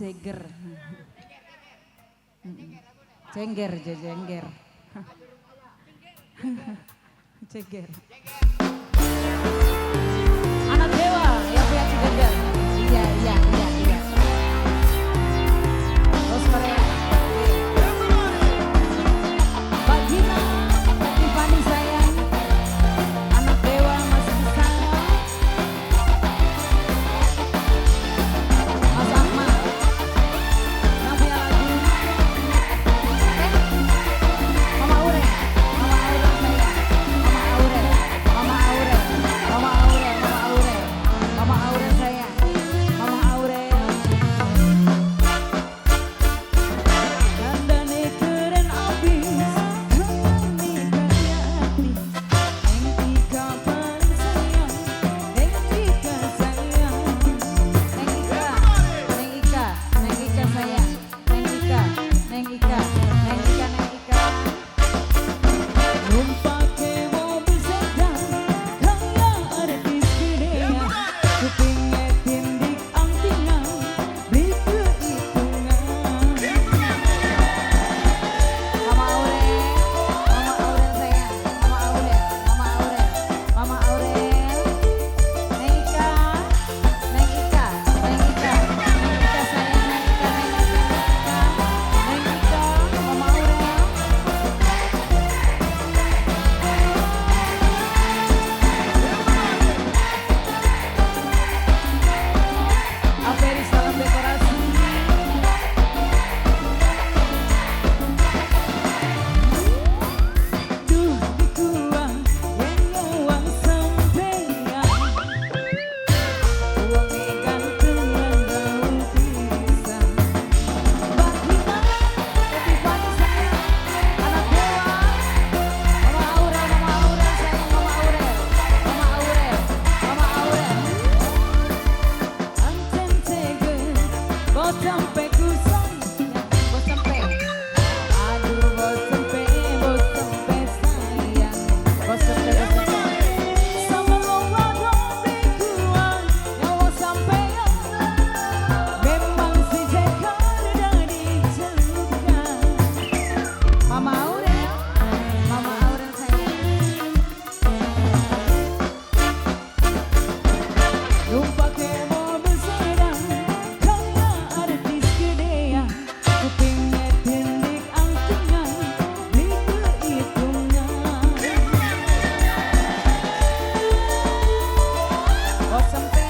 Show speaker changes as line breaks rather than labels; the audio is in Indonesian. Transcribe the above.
seger. Cengger, jengger. Cengger. Anak dewa, ya pihak Cengger. Iya. Terus Korea. Mbak Gina, Tiffany sayang. Anak dewa masih di sana. Mas Ahmad. Yang punya lagu. Mama Aurel sayang. Mama Aurel sayang. Mama Aurel. Dandane keren abis, kemani kaya hati. Neng Tika paling sayang, Neng Tika sayang. Neng Ika sayang. Neng Ika. Numpake mobil sedan, kaya artis gedenya. Kupingnya tindik angtingan, beli kehitungan. Mama Aurel sayang. Mama Aurel. Neng Ika sayang. Mama Aurel. Aferi salam dekorasi. Duh dikuang yang uang sampeyan. Uangnya gantungan daun pisang. Mbak Gina, Tiffany sayang. Anak dewa. Mama Aurel sayang. Mama Aurel. Anten teger, bos sampai ku sayang, bos sampai. Aduh bos sampai sayang, bos sampai. Sama lomba dompet kuang, yang bos sampai. Memang si Jekar dari celukan. Mama Aurel sayang. Numpake mobil sedan, kaya artis gedenya. Kupingnya tindik angtingan, beli kehitungan. Bos sampai.